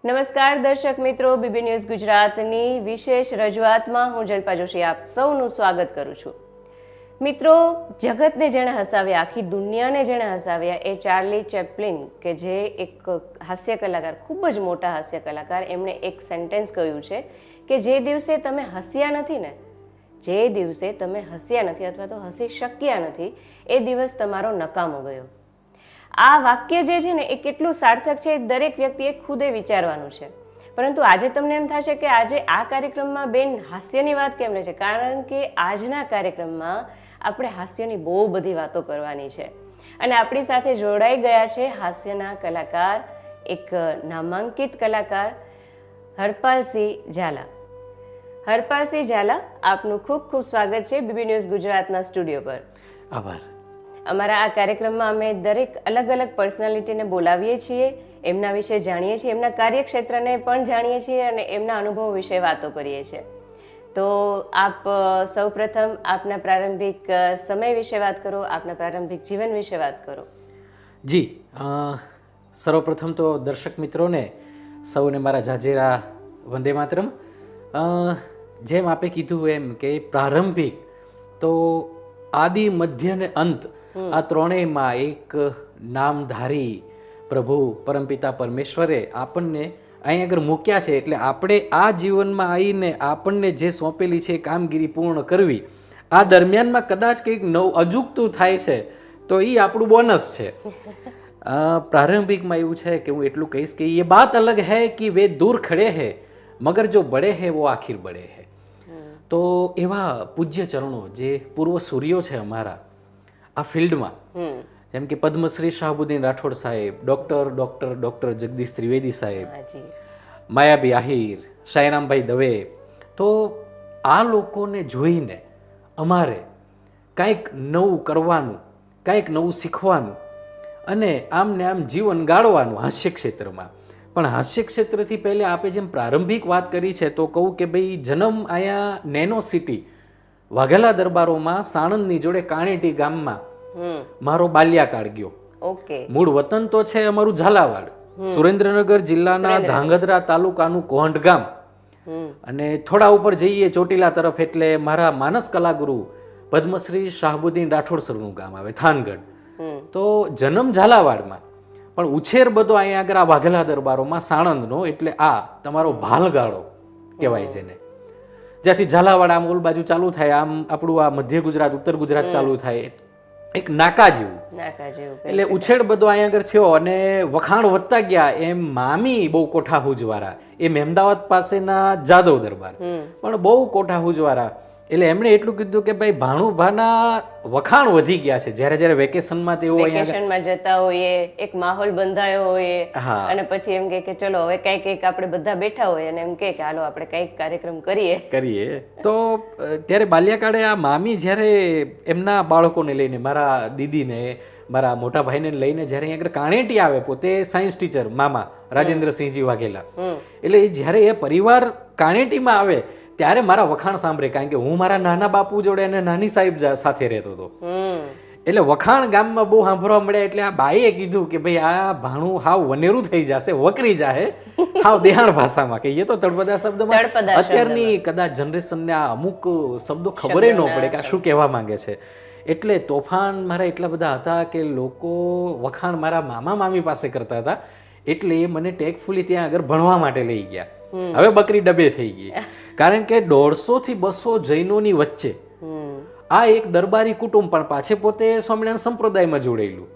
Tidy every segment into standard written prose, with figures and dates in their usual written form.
નમસ્કાર દર્શક મિત્રો, બીબી ન્યૂઝ ગુજરાતની વિશેષ રજૂઆતમાં હું જલ્પા જોશી આપ સૌનું સ્વાગત કરું છું. મિત્રો, જગતને જેણે હસાવ્યા, આખી દુનિયાને જેણે હસાવ્યા એ ચાર્લી ચેપ્લિન, કે જે એક હાસ્ય કલાકાર, ખૂબ જ મોટા હાસ્ય કલાકાર, એમણે એક સેન્ટેન્સ કહ્યું છે કે જે દિવસે તમે હસ્યા નથી ને, જે દિવસે તમે હસ્યા નથી અથવા તો હસી શક્યા નથી, એ દિવસ તમારો નકામો ગયો. આ વાક્ય જે છે ને એ કેટલું સાર્થક છે એ દરેક વ્યક્તિએ ખુદે વિચારવાનું છે. પરંતુ આજે તમને એમ થશે કે આજે આ કાર્યક્રમમાં બેન હાસ્યની વાત કેમ લે છે, કારણ કે આજના કાર્યક્રમમાં આપણે હાસ્યની બહુ બધી વાતો કરવાની છે. અને આપણી સાથે જોડાઈ ગયા છે હાસ્યના કલાકાર, એક નામાંકિત કલાકાર હરપાલસિંહ ઝાલા. હરપાલસિંહ ઝાલા, આપનું ખૂબ ખૂબ સ્વાગત છે બીબી ન્યૂઝ ગુજરાતના સ્ટુડિયો પર. આભાર. અમારા આ કાર્યક્રમમાં અમે દરેક અલગ અલગ પર્સનાલિટીને બોલાવીએ છીએ, એમના વિશે જાણીએ છીએ, એમના કાર્યક્ષેત્રને પણ જાણીએ છીએ અને એમના અનુભવ વિશે વાતો કરીએ છીએ. તો આપ સૌપ્રથમ આપના પ્રારંભિક સમય વિશે વાત કરો, આપના પ્રારંભિક જીવન વિશે વાત કરો. જી, સર્વપ્રથમ તો દર્શક મિત્રોને સૌને મારા જાજેરા વંદે માતરમ. જેમ આપે કીધું એમ કે પ્રારંભિક તો આદિ, મધ્ય ને અંત, આ ત્રણેયમાં એક નામધારી પ્રભુ પરમપિતા પરમેશ્વરે આપણને અહીં આગળ મૂક્યા છે. એટલે આપણે આ જીવનમાં આવીને આપણને જે સોંપેલી છે કામગીરી પૂર્ણ કરવી. આ દરમિયાનમાં કદાચ કંઈક નવું અજુગતું થાય છે તો એ આપણું બોનસ છે. પ્રારંભિકમાં એવું છે કે હું એટલું કહીશ કે એ બાત અલગ હૈ કે વે દૂર ખડે હૈ મગર જો બડે હૈ વો આખિર બડે હૈ. તો એવા પૂજ્ય ચરણો જે પૂર્વ સૂર્યો છે અમારા આ ફિલ્ડમાં, જેમ કે પદ્મશ્રી શાહબુદ્દીન રાઠોડ સાહેબ, ડૉક્ટર જગદીશ ત્રિવેદી સાહેબ, માયાબી આહિર, સાંઈરામભાઈ દવે, તો આ લોકોને જોઈને અમારે કંઈક નવું કરવાનું, કંઈક નવું શીખવાનું અને આમ ને આમ જીવન ગાળવાનું હાસ્ય ક્ષેત્રમાં. પણ હાસ્ય ક્ષેત્રથી પહેલાં આપણે જેમ પ્રારંભિક વાત કરી છે તો કહું કે ભાઈ જન્મ અહીંયા નેનો સિટી વાઘેલા દરબારોમાં સાણંદની જોડે કાણેટી ગામમાં મારો બાલ્યાકાળ ગયો. ઓકે. મૂળ વતન તો છે અમારું ઝાલાવાડ, સુરેન્દ્રનગર જિલ્લાના ધાંગધ્રા તાલુકાનું કોહંડ ગામ. અને થોડા ઉપર જઈએ ચોટીલા તરફ એટલે મારા માનસ કલાગુરુ પદ્મશ્રી શાહબુદ્દીન રાઠોડ સરનું ગામ આવે, થાનગઢ. તો જન્મ ઝાલાવાડમાં પણ ઉછેર બધો અહીંયા આગળ આ વાઘેલા દરબારોમાં સાણંદનો, એટલે આ તમારો ભાલગાળો કહેવાય છે ને. જ્યાંથી ઝાલાવાડ આમ ઓલ બાજુ ચાલુ થાય, આમ આપણું આ મધ્ય ગુજરાત, ઉત્તર ગુજરાત ચાલુ થાય, એક નાકા જેવું. એટલે ઉછેર બધો અહીંયા આગળ થયો અને વખાણ વધતા ગયા. એમ મામી બહુ કોઠાહુજવાળા, એમ અમદાવાદ પાસેના જાદવ દરબાર પણ બહુ કોઠાહુજવાળા. એટલે એમણે એટલું કીધું કે ભાઈ ભાણુભાના વખાણ વધી ગયા છે. જ્યારે જ્યારે વેકેશનમાં તેઓ વેકેશનમાં જતા હોઈએ, એક માહોલ બંધાયો હોય અને પછી એમ કે ચલો હવે કંઈક આપણે બધા બેઠા હોય અને એમ કે હાલો આપણે કંઈક કાર્યક્રમ કરીએ. તો ત્યારે બાલ્યકાળે આ મામી જ્યારે એમના બાળકોને લઈને, મારા દીદીને, મારા મોટા ભાઈને લઈને જ્યારે અહીંયા આગળ કાણેટી આવે, પોતે સાયન્સ ટીચર મામા રાજેન્દ્રસિંહજી વાઘેલા, એટલે જ્યારે એ પરિવાર કાણેટીમાં આવે ત્યારે મારા વખાણ સાંભળે. કારણ કે હું મારા નાના બાપુ જોડે અને નાની સાહેબ સાથે રહેતો હતો. એટલે વખાણ ગામમાં બહુ સાંભળવા મળ્યા. એટલે આ બાઈએ કીધું કે ભાઈ આ ભાણું હાવ વનેરું થઈ જશે, વકરી જાહે, હાવ દેહાણ ભાષામાં કહીએ તો તળપદા શબ્દમાં. અત્યારની કદાચ જનરેશનને આ અમુક શબ્દો ખબર ન પડે કે આ શું કહેવા માંગે છે. એટલે તોફાન મારા એટલા બધા હતા કે લોકો વખાણ મારા મામા મામી પાસે કરતા હતા. એટલે એ મને ટેકફુલી ત્યાં આગળ ભણવા માટે લઈ ગયા. હવે બકરી ડબે થઈ ગઈ. કારણ કે 150 થી 200 જૈનોની વચ્ચે આ એક દરબારી કુટુંબ, પણ પાછે પોતે સ્વામિનારાયણ સંપ્રદાયમાં જોડાયેલું.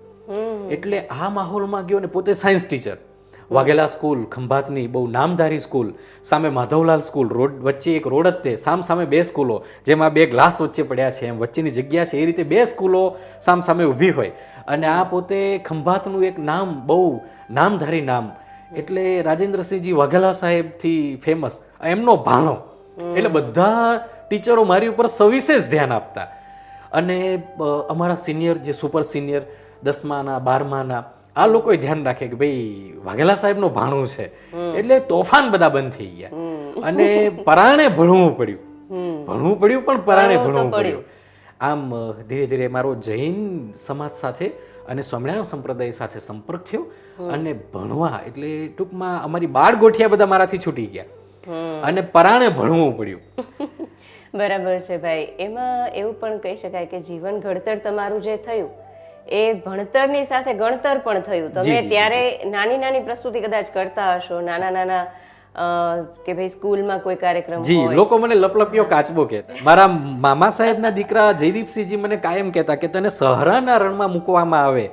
એટલે આ માહોલમાં ગયો ને પોતે સાયન્સ ટીચર. વાઘેલા સ્કૂલ ખંભાતની બહુ નામધારી સ્કૂલ, સામે માધવલાલ સ્કૂલ, રોડ વચ્ચે એક રોડ જ તે, સામે બે સ્કૂલો, જેમાં બે ગ્લાસ વચ્ચે પડ્યા છે એમ વચ્ચેની જગ્યા છે, એ રીતે બે સ્કૂલો સામે ઊભી હોય. અને આ પોતે ખંભાતનું એક નામ, બહુ નામધારી નામ, એટલે રાજેન્દ્રસિંહજી વાઘેલા સાહેબથી ફેમસ, એમનો ભાણો. એટલે બધા ટીચરો મારી ઉપર સવિશેષ ધ્યાન આપતા. અને અમારા સિનિયર, જે સુપર સિનિયર 10માના 12માના, આ લોકોએ ધ્યાન રાખે કે ભાઈ વાઘેલા સાહેબનો ભાણું છે. એટલે તોફાન બધા બંધ થઈ ગયા અને પરાણે ભણવું પડ્યું પણ પરાણે ભણવું પડ્યું. આમ ધીરે ધીરે મારો જૈન સમાજ સાથે અને સ્વામિનારાયણ સંપ્રદાય સાથે સંપર્ક થયો અને ભણવા એટલે ટૂંકમાં અમારી બાળ ગોઠિયા બધા મારાથી છૂટી ગયા અને પરાણે ભણવું પડ્યું. બરાબર છે ભાઈ. એમાં એવું પણ કહી શકાય કે જીવન ઘડતર તમારું જે થયું એ ભણતરની સાથે ગણતર પણ થયું. તમે ત્યારે નાની નાની પ્રસ્તુતિ કદાચ કરતા હશો, નાના નાના કે ભાઈ સ્કૂલમાં કોઈ કાર્યક્રમ જી, લોકો મને લપલપિયો કાચબો કહેતા. મારા મામા સાહેબના દીકરા જયદીપસિંહજી મને કાયમ કહેતા કે તને સહરાના રણમાં મૂકવામાં આવે,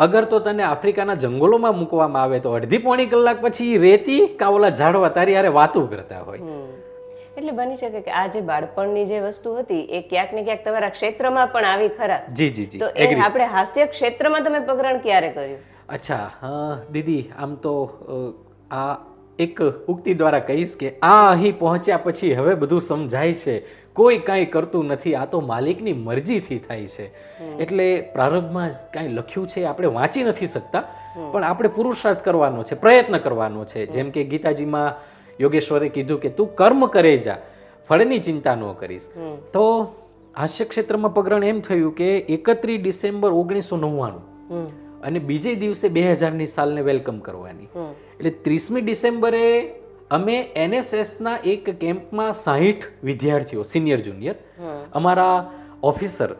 અગર તો તને આફ્રિકાના જંગલોમાં મૂકવામાં આવે તો અડધી પોણી કલાક પછી રેતી કાવલા ઝાડવા તારી હારે વાતું કરતા હોય. એટલે બની શકે કે આ જે બાળપણની જે વસ્તુ હતી એ ક્યાંક ને ક્યાંક તમારા ક્ષેત્રમાં પણ આવી ખરા. જી જી જી. તો એ આપણે હાસ્ય ક્ષેત્રમાં તમે પગરણ ક્યારે કર્યું? અચ્છા દીદી, આમ તો આ એક ઉક્તિ દ્વારા કહીશ કે આ અહીં પહોંચ્યા પછી હવે બધું સમજાય છે, કોઈ કાંઈ કરતું નથી, આ તો માલિકની મરજીથી થાય છે. એટલે પ્રારંભમાં કાંઈ લખ્યું છે આપણે વાંચી નથી શકતા, પણ આપણે પુરુષાર્થ કરવાનો છે, પ્રયત્ન કરવાનો છે. જેમ કે ગીતાજીમાં યોગેશ્વરે કીધું કે તું કર્મ કરે જા, ફળની ચિંતા ન કરીશ. તો હાસ્ય ક્ષેત્રમાં પગરણ એમ થયું કે 31 ડિસેમ્બર 1999 અને બીજે દિવસે 2000ની સાલને વેલકમ કરવાની. એટલે 30મી ડિસેમ્બરે અમે NSSના એક કેમ્પમાં 60 વિદ્યાર્થીઓ સિનિયર જુનિયર, અમારા ઓફિસર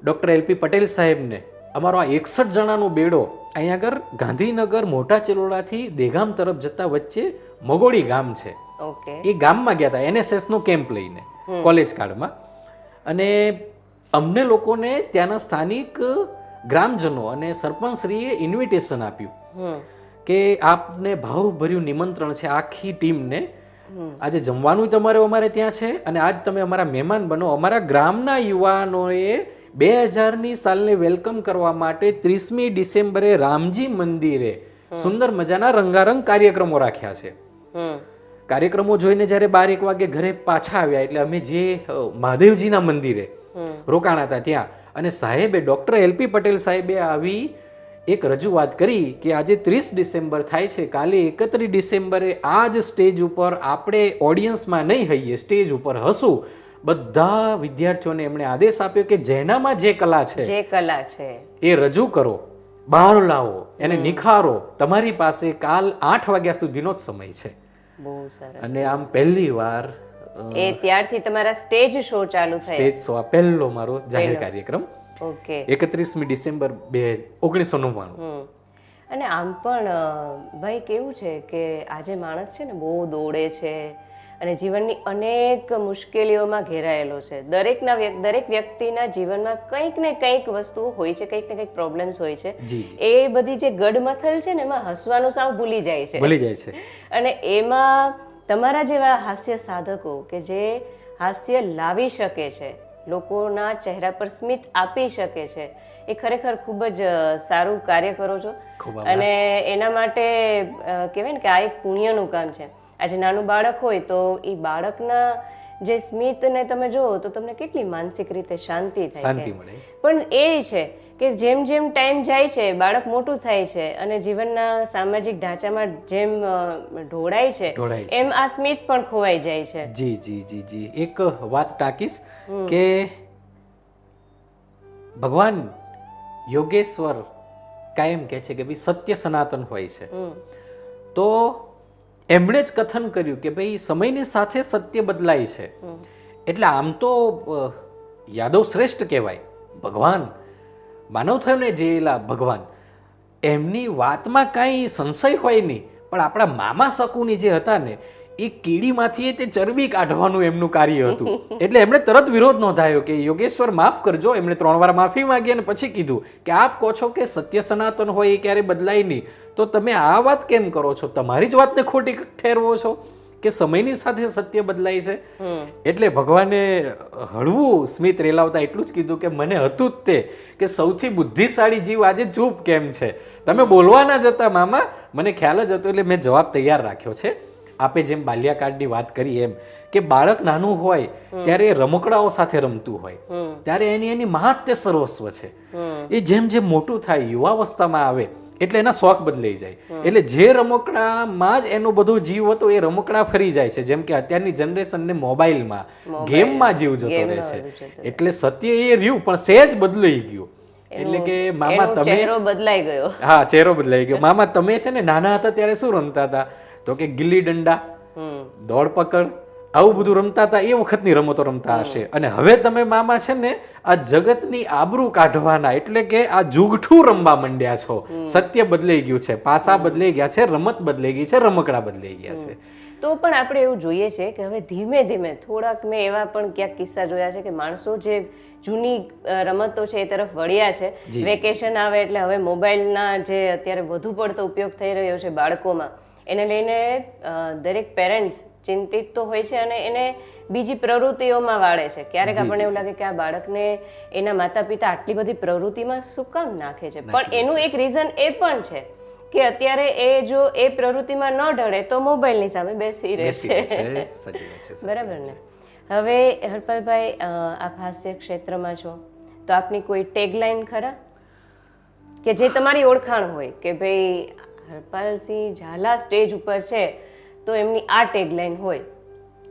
ડૉક્ટર LP પટેલ સાહેબને અમારો આ 61 જણાનો બેડો અહીંયા આગળ ગાંધીનગર મોટા ચિલોડાથી દેગામ તરફ જતા વચ્ચે મગોડી ગામ છે, એ ગામમાં ગયા હતા NSSનો કેમ્પ લઈને કોલેજ કાળમાં. અને અમને લોકોને ત્યાંના સ્થાનિક ગ્રામજનો અને સરપંચશ્રીએ ઇન્વિટેશન આપ્યું કે આપને ભાવભર્યું નિમંત્રણ છે આખી ટીમને, આજે જમવાનું તમારે અમારે ત્યાં છે અને આજ તમે અમારા મહેમાન બનો. અમારા ગ્રામના યુવાનોએ 2000ની સાલને વેલકમ કરવા માટે 30મી ડિસેમ્બરે રામજી મંદિરે સુંદર મજાના રંગારંગ કાર્યક્રમો રાખ્યા છે. કાર્યક્રમો જોઈને જ્યારે 12-1 વાગે ઘરે પાછા આવ્યા એટલે અમે જે મહાદેવજીના મંદિરે રોકાણા હતા ત્યાં, અને સાહેબે ડૉક્ટર LP પટેલ સાહેબે આવી એક રજૂઆત કરી કે આજે 30 ડિસેમ્બર થાય છે, કાલે 31 ડિસેમ્બરે આ જ સ્ટેજ ઉપર આપણે ઓડિયન્સમાં નહીં હઈએ, સ્ટેજ ઉપર હશું. બધા વિદ્યાર્થીઓને એમણે આદેશ આપ્યો કે જેનામાં જે કલા છે એ રજૂ કરો, બહાર લાવો, એને નિખારો. તમારી પાસે કાલ 8 વાગ્યા સુધીનો જ સમય છે. બહુ સરસ. અને આમ પહેલી વાર એ ત્યારથી તમારા સ્ટેજ શો ચાલુ થયા? સ્ટેજ શો આ પહેલો મારો જાહેર કાર્યક્રમ. ઓકે. 31મી ડિસેમ્બર 1999. અને આમ પણ ભાઈ કેવું છે કે આજે માણસ છે ને બહુ દોડે છે અને જીવનની અનેક મુશ્કેલીઓમાં ઘેરાયેલો છે. દરેક વ્યક્તિના જીવનમાં કંઈક ને કંઈક વસ્તુઓ હોય છે, કંઈક ને કંઈક પ્રોબ્લેમ્સ હોય છે. એ બધી જે ગડમથલ છે ને એમાં હસવાનું સાવ ભૂલી જાય છે. અને એમાં તમારા જેવા હાસ્ય સાધકો કે જે હાસ્ય લાવી શકે છે, લોકોના ચહેરા પર સ્મિત આપી શકે છે, એ ખરેખર ખૂબ જ સારું કાર્ય કરો છો. અને એના માટે કહેવાય ને કે આ એક પુણ્યનું કામ છે. આજે નાનું બાળક હોય તો એ બાળકના જે સ્મિતને તમે જુઓ તો તમને કેટલી માનસિક રીતે શાંતિ થાય છે. પણ એ છે કે જેમ જેમ ટાઈમ જાય છે, બાળક મોટું થાય છે અને જીવનના સામાજિક ઢાંચામાં જેમ ઢોળાય છે એમ આ સ્મિત પણ ખોવાઈ જાય છે. જી જી જી જી. એક વાત ટાંકીશ કે ભગવાન યોગેશ્વર કાયમ કહે છે કે ભાઈ સત્ય સનાતન હોય છે. તો એમણે જ કથન કર્યું કે ભાઈ સમયની સાથે સત્ય બદલાય છે. એટલે આમ તો યાદવ શ્રેષ્ઠ કહેવાય, ભગવાન માનવ થયો ને જેલા ભગવાન, એમની વાતમાં કાંઈ સંશય હોય નહીં. પણ આપણા મામા શકુની જે હતા ને એ કીડીમાંથી તે ચરબી કાઢવાનું એમનું કાર્ય હતું. એટલે એમણે તરત વિરોધ નોંધાયો કે યોગેશ્વર માફ કરજો. એમણે 3 વાર માફી માંગી અને પછી કીધું કે આપ કહો છો કે સત્ય સનાતન હોય એ ક્યારે બદલાય નહીં, તો તમે આ વાત કેમ કરો છો? તમારી જ વાતને ખોટી ઠેરવો છો કે સમયની સાથે સત્ય બદલાય છે. એટલે ભગવાને હળવું સ્મિત રેલાવતા એટલું જ કીધું કે મને હતું જ તે કે સૌથી બુદ્ધિશાળી જીવ આજે ચૂપ કેમ છે? તમે બોલવા ના જતા મામા, મને ખ્યાલ જ હતો એટલે મેં જવાબ તૈયાર રાખ્યો છે. આપે જેમ બાલ્યકાળની વાત કરી એમ કે બાળક નાનું હોય ત્યારે રમકડાઓ સાથે રમતું હોય, ત્યારે એની મહાત્ય સર્વસ્વ છે. એ જેમ જેમ મોટું થાય, યુવાવસ્થામાં આવે એટલે એના શોખ બદલાઈ જાય. એટલે જે રમકડામાં જ એનો બધો જીવ હતો એ રમકડા ફરી જાય છે. જેમ કે અત્યારની જનરેશનને મોબાઈલમાં ગેમમાં જીવ જતો રહે છે. એટલે સત્ય એ રહ્યું પણ સહેજ બદલાઈ ગયું. એટલે કે મામા તમે ચહેરો બદલાઈ ગયો. હા, ચહેરો બદલાઈ ગયો. મામા તમે છે ને નાના હતા ત્યારે શું રમતા હતા? તો કે ગિલ્લી દંડા, દોડ પકડ, આવું બધું રમતા હતા. એ વખતની રમતો રમતા હશે. અને હવે તમે મામા છે ને આ જગતની આબરૂ કાઢવાના એટલે કે આ જુગઠું રમવા માંડ્યા છો. સત્ય બદલાઈ ગયું છે, પાસા બદલાઈ ગયા છે, રમત બદલાઈ ગઈ છે, રમકડા બદલાઈ ગયા છે. તો પણ આપણે એવું જોઈએ છે કે હવે ધીમે ધીમે થોડાક મેં એવા પણ ક્યાંક કિસ્સા જોયા છે કે માણસો જે જૂની રમતો છે એ તરફ વળ્યા છે. વેકેશન આવે એટલે હવે મોબાઈલના જે અત્યારે વધુ પડતો ઉપયોગ થઈ રહ્યો છે બાળકોમાં, એને લઈને દરેક પેરેન્ટ્સ ચિંતિત તો હોય છે અને એને બીજી પ્રવૃત્તિઓમાં વાળે છે. ક્યારેક આપણને એવું લાગે કે આ બાળકને એના માતા પિતા આટલી બધી પ્રવૃત્તિમાં શું કામ નાખે છે. પણ એનું એક રીઝન એ પણ છે કે અત્યારે એ જો એ પ્રવૃત્તિમાં ન ઢળે તો મોબાઈલની સામે બેસી રહે છે. બરાબર ને? હવે હરપાલભાઈ, આપ હાસ્ય ક્ષેત્રમાં છો તો આપની કોઈ ટેગલાઇન ખરા કે જે તમારી ઓળખાણ હોય કે ભાઈ હરપાલસિંહ ઝાલા સ્ટેજ ઉપર છે તો એમની આ ટેગલાઇન હોય?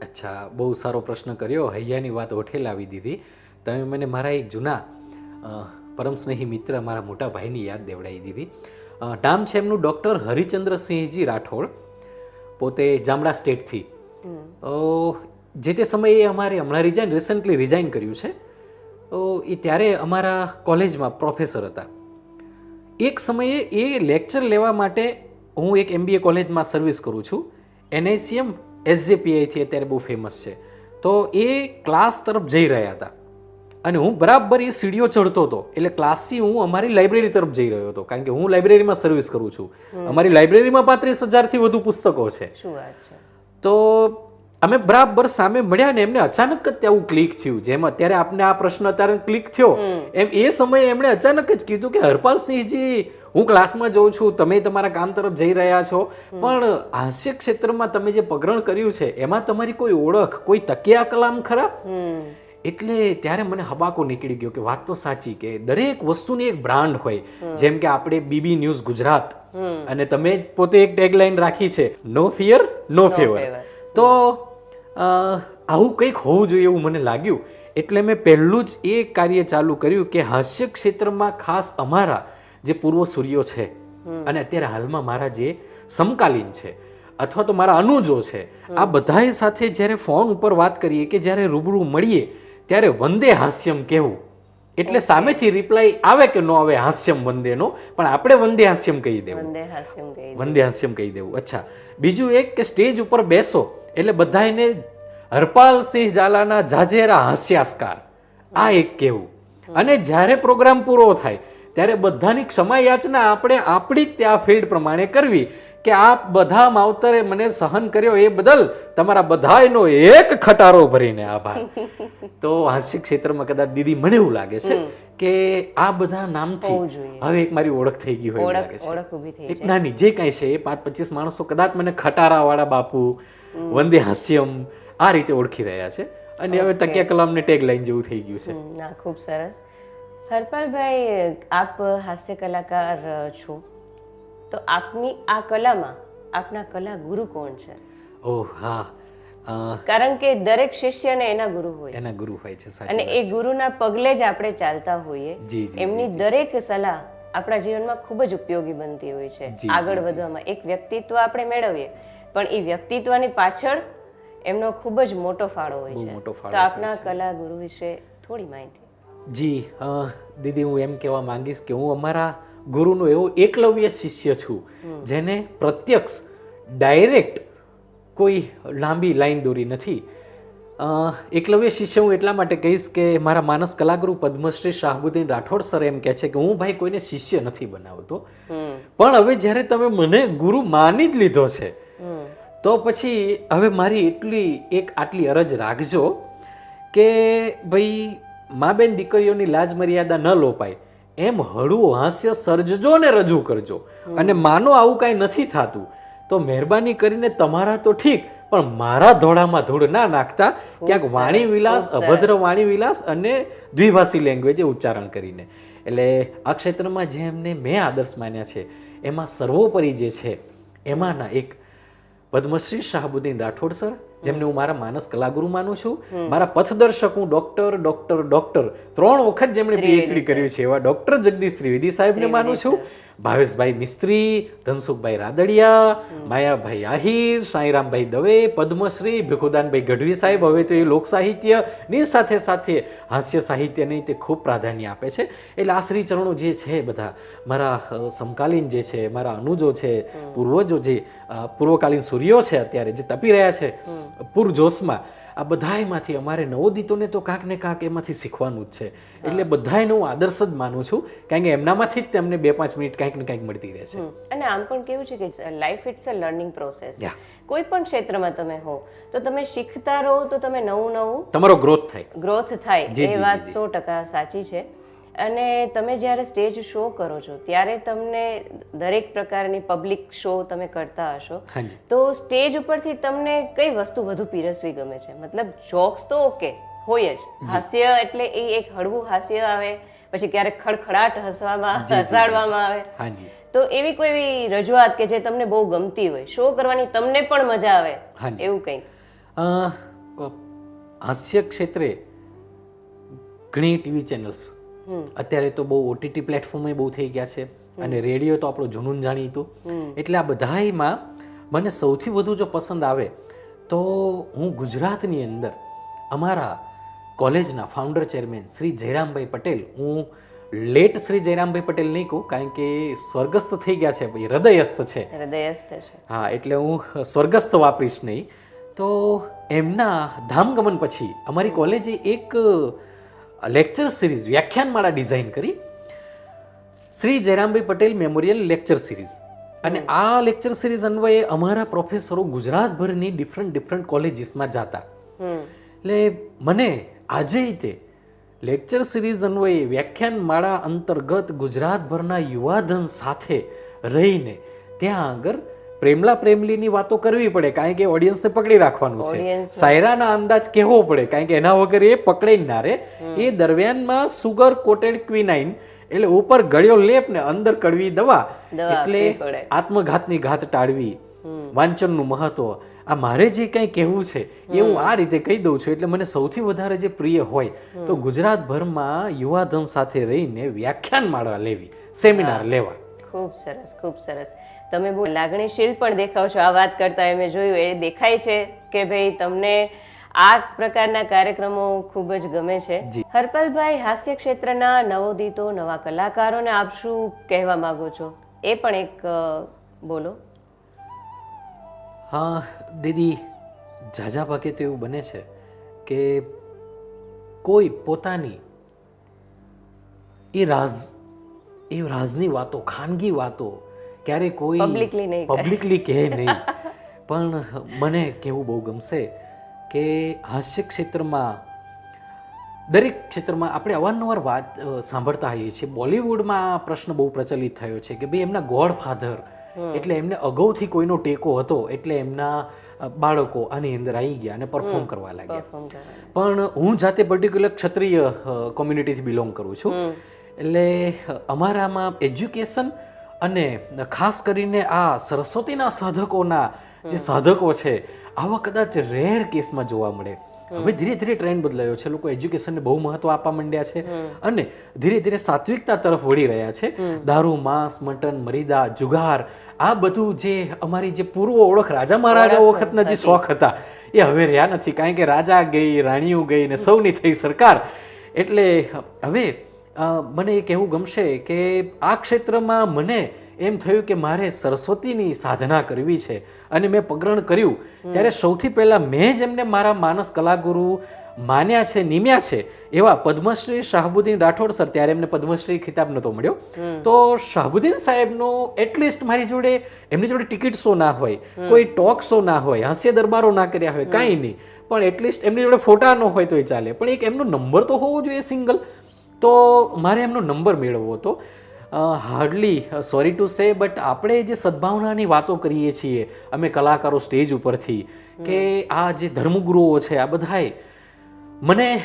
અચ્છા, બહુ સારો પ્રશ્ન કર્યો. હૈયાની વાત ઓઠે લાવી દીધી. તમે મને મારા એક જૂના પરમ સ્નેહી મિત્ર મારા મોટા ભાઈની યાદ દેવડાવી દીધી. નામ છે એમનું ડૉક્ટર હરિચંદ્રસિંહજી રાઠોડ. પોતે જામડા સ્ટેટથી. જે તે સમયે અમારે હમણાં રિસન્ટલી રિઝાઇન કર્યું છે. એ ત્યારે અમારા કોલેજમાં પ્રોફેસર હતા. એક સમયે એ લેક્ચર લેવા માટે હું એક MBA કોલેજમાં સર્વિસ કરું છું. NICM SJPIથી અત્યારે બહુ ફેમસ છે. તો એ ક્લાસ તરફ જઈ રહ્યા હતા અને હું બરાબર એ સીડીઓ ચડતો હતો. એટલે ક્લાસથી હું અમારી લાઇબ્રેરી તરફ જઈ રહ્યો હતો, કારણ કે હું લાઇબ્રેરીમાં સર્વિસ કરું છું. અમારી લાઇબ્રેરીમાં 35,000થી વધુ પુસ્તકો છે. શું વાત છે! તો અમે બરાબર સામે મળ્યા ને એમને અચાનક જ આવું ક્લિક થયું. જેમ અત્યારે આપને આ પ્રશ્ન અત્યારે ક્લિક થયો એમ એ સમયે એમણે અચાનક જ કીધું કે હરપાલસિંહજી, હું ક્લાસમાં જોઉં છું, તમે તમારા કામ તરફ જઈ રહ્યા છો, પણ હાસ્ય ક્ષેત્રમાં તમે જે પગરણ કર્યું છે એમાં તમારી કોઈ ઓળખ, કોઈ તકિયા કલામ ખરા? એટલે ત્યારે મને હબાકો નીકળી ગયો કે વાત તો સાચી કે દરેક વસ્તુની એક બ્રાન્ડ હોય. જેમ કે આપણે BB ન્યૂઝ ગુજરાત અને તમે પોતે એક ટેગલાઇન રાખી છે, નો ફિયર નો ફેવર. તો આવું કંઈક હોવું જોઈએ એવું મને લાગ્યું. એટલે મેં પહેલું જ એ કાર્ય ચાલુ કર્યું કે હાસ્ય ક્ષેત્રમાં ખાસ અમારા જે પૂર્વ સૂર્યો છે અને અત્યારે હાલમાં મારા જે સમકાલીન છે અથવા તો મારા અનુજો છે, આ બધાએ સાથે જ્યારે ફોન ઉપર વાત કરીએ કે જ્યારે રૂબરૂ મળીએ ત્યારે વંદે હાસ્યમ કહેવું. એટલે સામેથી રિપ્લાય આવે કે ન આવે હાસ્યમ વંદેનો, પણ આપણે વંદે હાસ્યમ કહી દેવું. વંદે હાસ્યમ કહી દેવું. અચ્છા, બીજું એક કે સ્ટેજ ઉપર બેસો એટલે બધા એને હરપાલસિંહ ઝાલાના જાજેરા હાસ્યાસ્કાર આ એક કહેવું. અને જ્યારે પ્રોગ્રામ પૂરો થાય ત્યારે બધાની ક્ષમા યાચના આપણે આપણી જ ત્યાં ફિલ્ડ પ્રમાણે કરવી કે આ બધા માવતરે મને સહન કર્યો એ બદલ તમારા બધાનો એક ખટારો ભરીને આભાર. તો હાસ્ય ક્ષેત્રમાં કદાચ દીદી મને એવું લાગે છે કે આ બધા નામથી હવે એક મારી ઓળખ થઈ ગઈ હોય લાગે છે. એક નાની જે કાંઈ છે એ 5-25 માણસો કદાચ મને ખટારા વાળા બાપુ, વંદે હાસ્યમ આ રીતે ઓળખી રહ્યા છે. અને હવે તકિયા કલામને ટેગલાઇન જેવું થઈ ગયું છે. ના, ખૂબ સરસ. હરપાલભાઈ, આપ હાસ્ય કલાકાર છો તો આપની આ કલામાં આપના કલા ગુરુ કોણ છે? ઓહ હા, કારણ કે દરેક શિષ્યને એના ગુરુ હોય. એના ગુરુ હોય છે, અને એ ગુરુના પગલે જ આપણે ચાલતા હોઈએ. એમની દરેક સલાહ આપણા જીવનમાં ખૂબ જ ઉપયોગી બનતી હોય છે આગળ વધવામાં. એક વ્યક્તિત્વ આપણે મેળવીએ પણ એ વ્યક્તિત્વની પાછળ એમનો ખૂબ જ મોટો ફાળો હોય છે. તો આપના કલા ગુરુ વિશે થોડી માહિતી. જી દીદી, હું એમ કહેવા માંગીશ કે હું અમારા ગુરુનો એવો એકલવ્ય શિષ્ય છું જેને પ્રત્યક્ષ ડાયરેક્ટ કોઈ લાંબી લાઈન દોરી નથી. એકલવ્ય શિષ્ય હું એટલા માટે કહીશ કે મારા માનસ કલાગુરુ પદ્મશ્રી શાહબુદ્દીન રાઠોડ સર એમ કહે છે કે હું ભાઈ કોઈને શિષ્ય નથી બનાવતો, પણ હવે જ્યારે તમે મને ગુરુ માની જ લીધો છે તો પછી હવે મારી આટલી અરજ રાખજો કે ભાઈ મા બેન દીકરીઓની લાજ મર્યાદા ન લોપાય એમ હળવું હાસ્ય સર્જજો ને રજૂ કરજો. અને માનો આવું કાંઈ નથી થતું તો મહેરબાની કરીને તમારા તો ઠીક પણ મારા ધોળામાં ધૂળ ના નાખતા. ક્યાંક વાણી વિલાસ, અભદ્ર વાણી વિલાસ અને દ્વિભાષી લેંગ્વેજે ઉચ્ચારણ કરીને એટલે આ ક્ષેત્રમાં જે એમને મેં આદર્શ માન્યા છે એમાં સર્વોપરી જે છે એમાંના એક પદ્મશ્રી શાહબુદ્દીન રાઠોડ સર, જેમને હું મારા માનસ કલાગુરુ માનું છું. મારા પથદર્શક હું ડોક્ટર 3 વખત જેમણે પીએચડી કર્યું છે એવા ડોક્ટર જગદીશ ત્રિવેદી સાહેબને માનું છું. ભાવેશભાઈ મિસ્ત્રી, ધનસુખભાઈ રાદડિયા, માયાભાઈ આહિર, સાંઈરામભાઈ દવે, પદ્મશ્રી ભીખુદાનભાઈ ગઢવી સાહેબ. હવે તો એ લોક સાહિત્યની સાથે સાથે હાસ્ય સાહિત્યને તે ખૂબ પ્રાધાન્ય આપે છે. એટલે આ શ્રીચરણો જે છે બધા મારા સમકાલીન જે છે, મારા અનુજો છે, પૂર્વજો જે પૂર્વકાલીન સૂર્યો છે અત્યારે જે તપી રહ્યા છે પૂરજોશમાં, આ બધાયમાંથી અમારે નવોદિતોને તો કાંક ને કાંક એમાંથી શીખવાનું જ છે. એટલે બધાયને હું આદર્શ જ માનું છું, કારણ કે એમનામાંથી જ તેમને 2-5 મિનિટ કાંઈક ને કાંઈક મળતી રહે છે. અને આમ પણ કેવું છે કે life it's a learning process. કોઈ પણ ક્ષેત્રમાં તમે હો તો તમે શીખતા રહો તો તમે નવું તમારો ગ્રોથ થાય. એ વાત 100% સાચી છે. અને તમે જ્યારે સ્ટેજ શો કરો છો ત્યારે તમને દરેક પ્રકારની પબ્લિક શો તમે કરતા હશો, તો સ્ટેજ ઉપરથી તમને કઈ વસ્તુ વધુ પીરસવી ગમે છે? મતલબ જોક્સ તો ઓકે હોય જ, હાસ્ય એટલે એ એક હળવું હાસ્ય આવે, પછી ક્યારેક ખડખડાટ હસાડવામાં આવે, તો એવી કોઈ રજૂઆત કે જે તમને બહુ ગમતી હોય, શો કરવાની તમને પણ મજા આવે એવું કંઈક? હાસ્ય ક્ષેત્રે ઘણી ટીવી ચેનલ્સ અત્યારે તો બહુ ઓટીટી પ્લેટફોર્મ બહુ થઈ ગયા છે, અને રેડિયો તો આપણું જૂનું જાણીતું. એટલે આ બધામાં મને સૌથી વધુ જો પસંદ આવે તો હું ગુજરાતની અંદર અમારા કોલેજના ફાઉન્ડર ચેરમેન શ્રી જયરામભાઈ પટેલ, હું લેટ શ્રી જયરામભાઈ પટેલ નહીં કહું કારણ કે સ્વર્ગસ્થ થઈ ગયા છે, હૃદયસ્થ છે. હા, એટલે હું સ્વર્ગસ્થ વાપરીશ નહીં. તો એમના ધામગમન પછી અમારી કોલેજે એક લેક્ચર સિરીઝ, વ્યાખ્યાનમાળા ડિઝાઇન કરી, Shri Jayrambhai Patel memorial lecture series. અને આ લેક્ચર સિરીઝ અન્વયે અમારા પ્રોફેસરો ગુજરાતભરની ડિફરન્ટ કોલેજીસમાં જતા. એટલે મને આજે તે લેક્ચર સિરીઝ અન્વયે વ્યાખ્યાનમાળા અંતર્ગત ગુજરાતભરના યુવાધન સાથે રહીને ત્યાં આગળ પ્રેમલા પ્રેમલીની વાતો કરવી પડે, કારણ કે ઓડિયન્સને પકડી રાખવાનું છે. શાયરાના અંદાજ કહેવો પડે, કારણ કે એના વગર એ પકડે ના રે. એ દરમિયાનમાં સુગર કોટેડ ક્વિનાઇન એટલે ઉપર ગળ્યો લેપ ને અંદર કડવી દવા, એટલે આત્મઘાતની ઘાત ટાળવી, વાંચનનું મહત્વ. આ મારે જે કંઈ કહેવું છે એ હું આ રીતે કહી દઉં છું. એટલે મને સૌથી વધારે જે પ્રિય હોય તો ગુજરાતભરમાં યુવાધન સાથે રહીને વ્યાખ્યાનમાળા લેવી, સેમિનાર લેવા. ખૂબ સરસ, ખૂબ સરસ. તમે બહુ લાગણીશીલ પણ દેખાવ છો આ વાત કરતા. મેં જોયું, એ દેખાય છે કે ભાઈ તમને આ પ્રકારના કાર્યક્રમો ખૂબ જ ગમે છે. હરપલભાઈ, હાસ્ય ક્ષેત્રના નવોદિતો, નવા કલાકારોને આપ શું કહેવા માંગો છો એ પણ એક બોલો. હા દીદી, ઝાઝા ભાગે તો એવું બને છે કે કોઈ પોતાની એ રાજની વાતો, ખાનગી વાતો ક્યારે કોઈ પબ્લિકલી કહે નહીં. પણ મને કહેવું બહુ ગમશે કે હાસ્ય ક્ષેત્રમાં, દરેક ક્ષેત્રમાં આપણે અવારનવાર વાત સાંભળતા હોઈએ છીએ. બોલિવૂડમાં આ પ્રશ્ન બહુ પ્રચલિત થયો છે કે ભાઈ એમના ગોડફાધર, એટલે એમને અગાઉથી કોઈનો ટેકો હતો, એટલે એમના બાળકો આની અંદર આવી ગયા અને પરફોર્મ કરવા લાગ્યા. પણ હું જાતે પર્ટિક્યુલર ક્ષત્રિય કોમ્યુનિટીથી બિલોંગ કરું છું. એટલે અમારામાં એજ્યુકેશન અને ખાસ કરીને આ સરસ્વતીના સાધકોના જે સાધકો છે આવા કદાચ રેર કેસમાં જોવા મળે. હવે ધીરે ધીરે ટ્રેન્ડ બદલાયો છે, લોકો એજ્યુકેશનને બહુ મહત્વ આપવા માંડ્યા છે અને ધીરે ધીરે સાત્વિકતા તરફ વળી રહ્યા છે. દારૂ, માંસ, મટન, મરીદા, જુગાર, આ બધું જે અમારી જે પૂર્વ ઓળખ રાજા મહારાજા વખતના જે શોખ હતા એ હવે રહ્યા નથી, કારણ કે રાજા ગઈ, રાણીઓ ગઈ ને સૌની થઈ સરકાર. એટલે હવે મને એ કહેવું ગમશે કે આ ક્ષેત્રમાં મને એમ થયું કે મારે સરસ્વતીની સાધના કરવી છે અને મેં પગરણ કર્યું ત્યારે સૌથી પહેલાં મેં જેમને મારા માનસ કલાગુરુ માન્યા છે, નિમ્યા છે, એવા પદ્મશ્રી શાહબુદ્દીન રાઠોડ સર, ત્યારે એમને પદ્મશ્રી ખિતાબ નહોતો મળ્યો, તો શાહબુદ્દીન સાહેબનો એટલીસ્ટ મારી જોડે, એમની જોડે ટિકિટ શો ના હોય, કોઈ ટોક શો ના હોય, હાસ્ય દરબારો ના કર્યા હોય, કાંઈ નહીં, પણ એટલીસ્ટ એમની જોડે ફોટા ન હોય તોય ચાલે, પણ એક એમનો નંબર તો હોવો જોઈએ સિંગલ. તો મારે એમનો નંબર મેળવવો હતો. Hardly sorry to say, but આપણે જે સદભાવનાની વાતો કરીએ છીએ અમે કલાકારો સ્ટેજ ઉપરથી, કે આ જે ધર્મગુરુઓ છે આ બધાએ મેં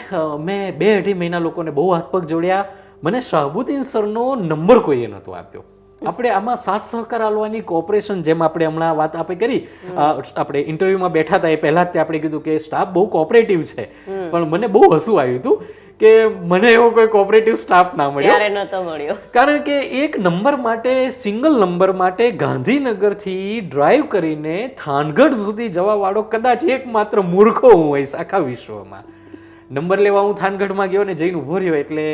2-2.5 મહિના લોકોને બહુ હાથ પગ જોડ્યા, મને શાહબુદ્દીન સરનો નંબર કોઈએ નહોતો આપ્યો. આપણે આમાં સાથ સહકાર આલવાની કોઓપરેશન, જેમ આપણે હમણાં વાત આપણે કરી, આપણે ઇન્ટરવ્યુમાં બેઠા હતા એ પહેલા જ આપણે કીધું કે સ્ટાફ બહુ કોઓપરેટિવ છે, પણ મને બહુ હસવું આવ્યું હતું કે મને એવો કોઈ કોઓપરેટિવ સ્ટાફ ના મળ્યો. કારણ કે એક નંબર માટે, સિંગલ નંબર માટે ગાંધીનગરથી ડ્રાઈવ કરીને થાનગઢ સુધી જવા વાળો કદાચ એકમાત્ર મૂર્ખો હું હોઈશ આખા વિશ્વમાં. નંબર લેવા હું થાનગઢમાં ગયો ને જઈને ઊભો રહ્યો એટલે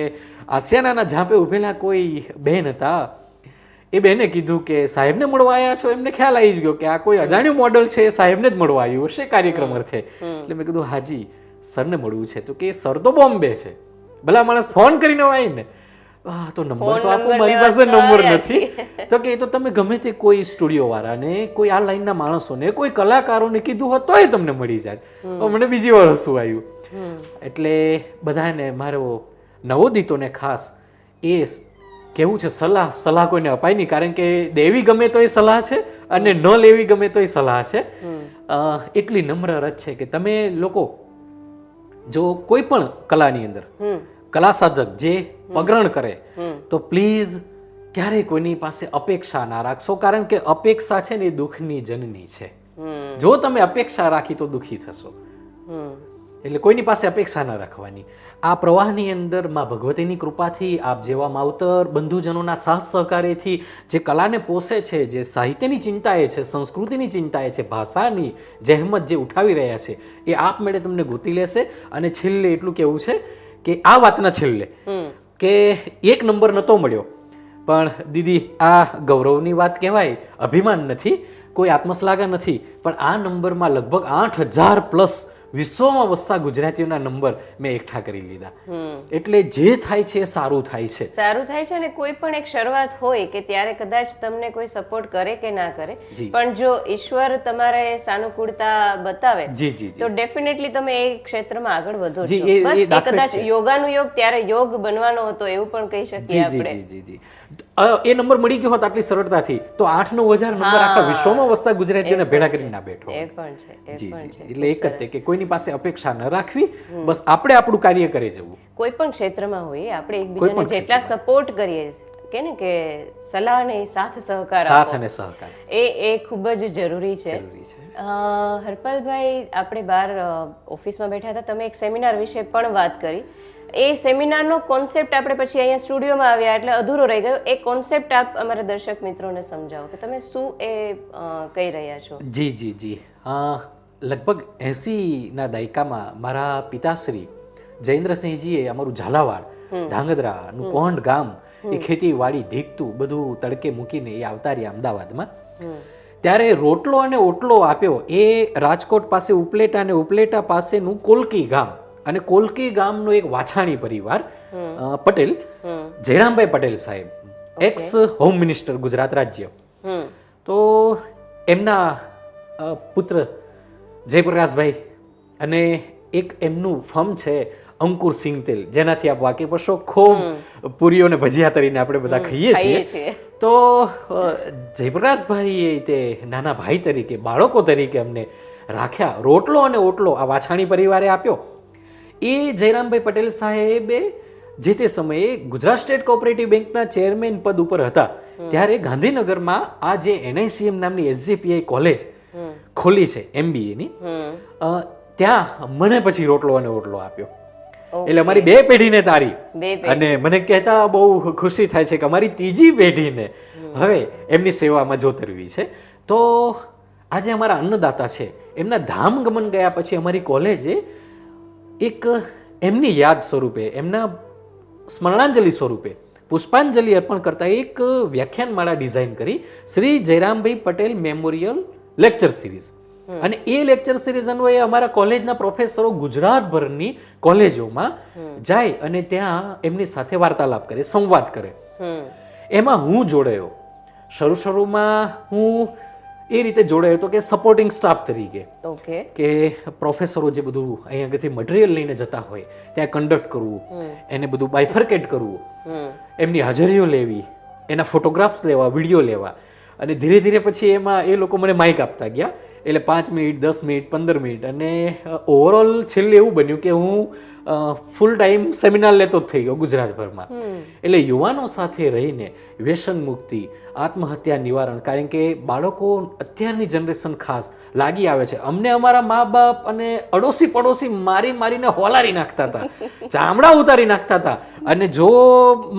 આસિયાનાના ઝાંપે ઉભેલા કોઈ બેન હતા. એ બેને કીધું કે સાહેબને મળવા આવ્યા છો? એમને ખ્યાલ આવી જ ગયો કે આ કોઈ અજાણ્યું મોડલ છે, સાહેબને જ મળવા આવ્યું હશે કાર્યક્રમ અર્થે. એટલે મેં કીધું હાજી સરને મળવું છે. તો કે સર તો બોમ્બે છે. ભલા માણસ ફોન કરીને આવી ને, તો નંબર તો આપો, મારી પાસે નંબર નથી. તો કે તો તમે ગમે તે કોઈ સ્ટુડિયો વાળાને, કોઈ આ લાઈનના માણસોને, કોઈ કલાકારોને કીધું હોત તોય તમને મળી જાય. મને બીજી વાર હસવું આવ્યું. એટલે બધાને મારો નવોદિતોને ખાસ એ કેવું છે, સલાહ કોઈને અપાય નહીં, કારણ કે દેવી ગમે તો એ સલાહ છે અને ન લેવી ગમે તો એ સલાહ છે. એટલી નમ્ર રજ છે કે તમે લોકો જો કોઈ પણ કલાની અંદર કલા સાધક જે પગરણ કરે તો પ્લીઝ ક્યારેય કોઈની પાસે અપેક્ષા ના રાખશો, કારણ કે અપેક્ષા છે ને એ દુઃખની જનની છે. જો તમે અપેક્ષા રાખી તો દુઃખી થશો. એટલે કોઈની પાસે અપેક્ષા ન રાખવાની. આ પ્રવાહની અંદર માં ભગવતીની કૃપાથી, આપ જેવા માવતર બંધુજનોના સાથ સહકારેથી જે કલાને પોષે છે, જે સાહિત્યની ચિંતાએ છે, સંસ્કૃતિની ચિંતાએ છે, ભાષાની જહેમત જે ઉઠાવી રહ્યા છે, એ આપમેળે તમને ગોતી લેશે. અને છેલ્લે એટલું કેવું છે કે આ વાતના છેલ્લે કે એક નંબર નહોતો મળ્યો, પણ દીદી આ ગૌરવની વાત કહેવાય, અભિમાન નથી, કોઈ આત્મશ્લાઘા નથી, પણ આ નંબરમાં લગભગ 8000+ વિશ્વમાં વસતા ગુજરાતીઓના નંબર મેં એકઠા કરી લીધા. એટલે જે થાય છે એ સારું થાય છે. અને કોઈ પણ એક શરૂઆત હોય કે ત્યારે કદાચ તમને કોઈ સપોર્ટ કરે કે ના કરે, પણ જો ઈશ્વર તમારે સાનુકૂળતા બતાવે તો ડેફિનેટલી તમે એ ક્ષેત્રમાં આગળ વધો છો. બસ એ કદાચ યોગાનું યોગ ત્યારે યોગ બનવાનો હતો એવું પણ કહી શકીએ આપણે. એ નંબર મળી ગયો હોત આટલી સરળતાથી તો 8-9 હજાર નંબર આખા વિશ્વમાં વસતા ગુજરાતીઓને ભેળા કરીને ના બેઠો. એટલે એક જ કે કોઈની પાસે અપેક્ષા ન રાખવી, બસ આપણે આપણું કાર્ય કરી જવું. કોઈ પણ ક્ષેત્રમાં હોઈએ આપણે એકબીજાને જેટલા સપોર્ટ કરીએ કે ને કે સલાહ અને સાથ સહકાર એ ખૂબ જ જરૂરી છે. હરપાલભાઈ, આપણે બહાર ઓફિસમાં બેઠા હતા, તમે એક સેમિનાર વિશે પણ વાત કરી. એ સેમિનારનો કોન્સેપ્ટ આપણે પછી અહીંયા સ્ટુડિયોમાં આવ્યા એટલે અધૂરો રહી ગયો. એ કોન્સેપ્ટ આપ અમારા દર્શક મિત્રોને સમજાવો કે તમે શું એ કહી રહ્યા છો. જી લગભગ 80ના દાયકામાં મારા પિતાશ્રી જયેન્દ્રસિંહજીએ અમારું ઝાલાવાડ, ધાંગધ્રાનું કોંઢ ગામ, એ ખેતીવાડી ધીકતું બધું તડકે મૂકીને એ આવતા રહ્યા અમદાવાદમાં. ત્યારે રોટલો અને ઓટલો આપ્યો એ રાજકોટ પાસે ઉપલેટા અને ઉપલેટા પાસેનું કોલકી ગામ, અને કોલકી ગામનો એક વાછાણી પરિવાર પટેલ, જયરામભાઈ પટેલ સાહેબ, એક્સ હોમ મિનિસ્ટર ગુજરાત રાજ્ય. તો એમના પુત્ર જયપ્રકાશભાઈ અને એક એમનું ફર્મ છે અંકુર સિંગ તેલ, જેનાથી આપ વાકેફ હશો. ખૂબ પૂરીઓ ને ભજીયા તરીને આપણે બધા ખાઈએ છીએ. તો જયપ્રકાશભાઈએ તે નાના ભાઈ તરીકે, બાળકો તરીકે અમને રાખ્યા. રોટલો અને ઓટલો આ વાછાણી પરિવારે આપ્યો. એ જયરામભાઈ પટેલ સાહેબે જે તે સમયે ગુજરાત સ્ટેટ કોઓપરેટિવ બેંકના ચેરમેન પદ ઉપર હતા. ત્યારે ગાંધીનગરમાં આ જે NICM નામની SJPI કોલેજ ખોલી છે MBAની, ત્યાં મને પછી રોટલો અને ઓટલો આપ્યો. એટલે અમારી 2 પેઢીને તારી. અને મને કહેતા બહુ ખુશી થાય છે કે અમારી 3જી પેઢીને હવે એમની સેવામાં જોતરવી છે. તો આજે અમારા અન્નદાતા છે, એમના ધામ ગમન ગયા પછી અમારી કોલેજે એક એમની યાદ સ્વરૂપે, એમના સ્મરણાંજલિ સ્વરૂપે પુષ્પાંજલિ અર્પણ કરતા એક વ્યાખ્યાનમાળા ડિઝાઇન કરી, Shri Jayrambhai Patel memorial lecture series. અને એ લેક્ચર સિરીઝ અન્વયે અમારા કોલેજના પ્રોફેસરો ગુજરાતભરની કોલેજોમાં જાય અને ત્યાં એમની સાથે વાર્તાલાપ કરે, સંવાદ કરે. એમાં હું જોડાયો. શરૂમાં હું એ રીતે જોડાયો હતો કે સપોર્ટિંગ સ્ટાફ તરીકે, કે પ્રોફેસરો જે બધું અહીંયાથી મટીરિયલ લઈને જતા હોય ત્યાં કન્ડક્ટ કરવું, એને બધું બાયફર્કેટ કરવું, એમની હાજરીઓ લેવી, એના ફોટોગ્રાફ્સ લેવા, વિડીયો લેવા. અને ધીરે ધીરે પછી એમાં એ લોકો મને માઇક આપતા ગયા એટલે 5 મિનિટ 10 મિનિટ 15 મિનિટ અને ઓવરઓલ છેલ્લે એવું બન્યું કે હું ફૂલ ટાઈમ સેમિનાર લેતો જ થઈ ગયો ગુજરાતભરમાં. એટલે યુવાનો સાથે રહીને વ્યસન મુક્તિ, આત્મહત્યા નિવારણ, કારણ કે બાળકો અત્યારની જનરેશન ખાસ લાગી આવે છે. અમને અમારા મા બાપ અને અડોશી પડોશી મારીને હોલારી નાખતા હતા, ચામડા ઉતારી નાખતા હતા. અને જો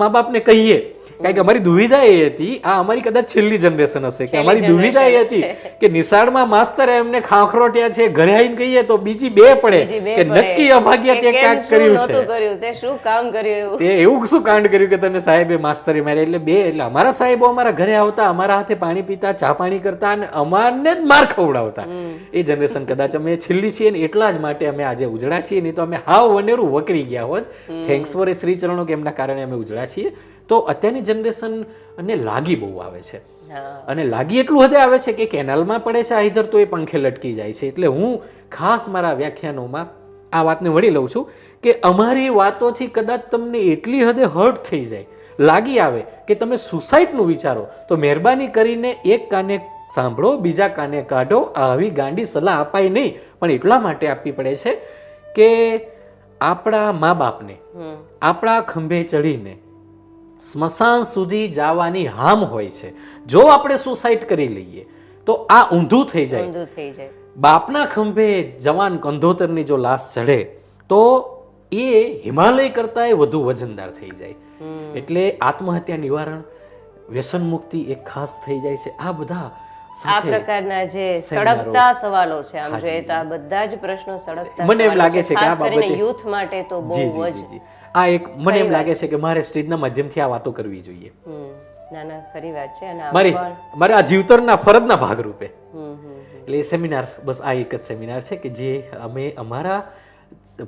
મા બાપને કહીએ, કારણ કે અમારી દુવિધા એ હતી, આ અમારી કદાચ છેલ્લી જનરેશન હશે, કે અમારી દુવિધા એ હતી કે નિશાળમાં માસ્તરે એમને ખાખરોટ્યા છે, ઘરે આવીને કહીએ તો બીજી બે પડે કે નક્કી અભાગ્યા તે ક્યાંક કર્યું છે, તે શું કામ કર્યું, તે એવું શું કાંડ કર્યું કે તને સાહેબે માસ્તરે માર્યા. એટલે બે, એટલે અમારા સાહેબો અમારા ઘરે આવતા, અમારા હાથે પાણી પીતા, ચા પાણી કરતા અને અમારને જ માર ખવડાવતા. એ જનરેશન કદાચ અમે છેલ્લી છીએ ને એટલા જ માટે અમે આજે ઉજળા છીએ, નહીં તો અમે હાવ વનેરું વકરી ગયા હોત. થેન્ક્સ ફોર એ શ્રી ચરણો કે એમના કારણે અમે ઉજળા છીએ. તો અત્યારની જનરેશન ને લાગી બહુ આવે છે, અને લાગી એટલું હદે આવે છે કે કેનાલમાં પડે છે આઈધર તો એ પંખે લટકી જાય છે. એટલે હું ખાસ મારા વ્યાખ્યાનોમાં આ વાતને વળી લઉં છું કે અમારી વાતોથી કદાચ તમને એટલી હદે હર્ટ થઈ જાય, લાગી આવે કે તમે સુસાઇડનું વિચારો, તો મહેરબાની કરીને એક કાને સાંભળો, બીજા કાને કાઢો. આવી ગાંડી સલાહ અપાય નહીં, પણ એટલા માટે આપવી પડે છે કે આપણા મા બાપને આપણા ખંભે ચડીને સ્મશાન સુધી જવાની હામ હોય છે. જો આપણે સુસાઇડ કરી લઈએ તો આ ઊંધું થઈ જાય. બાપના ખંભે જવાન કંધોતરની જો લાશ ચડે તો એ હિમાલય કરતા વધુ વજનદાર થઈ જાય. એટલે આત્મહત્યા નિવારણ, વ્યસન મુક્તિ એક ખાસ થઈ જાય છે. આ બધા આ પ્રકારના જે સળગતા સવાલો છે, આમ જોઈએ તો આ બધા જ પ્રશ્નો સળગતા, મને એમ લાગે છે કે આ બાબતે યુથ માટે તો બહુ જ આ એક મને એમ લાગે છે કે મારે સ્ટેજના માધ્યમથી આ વાતો કરવી જોઈએ. ના ના, ખરી વાત છે. અને મારે આ જીવતરના ફરજના ભાગરૂપે એટલે એ સેમિનાર, બસ આ એક જ સેમિનાર છે કે જે અમે અમારા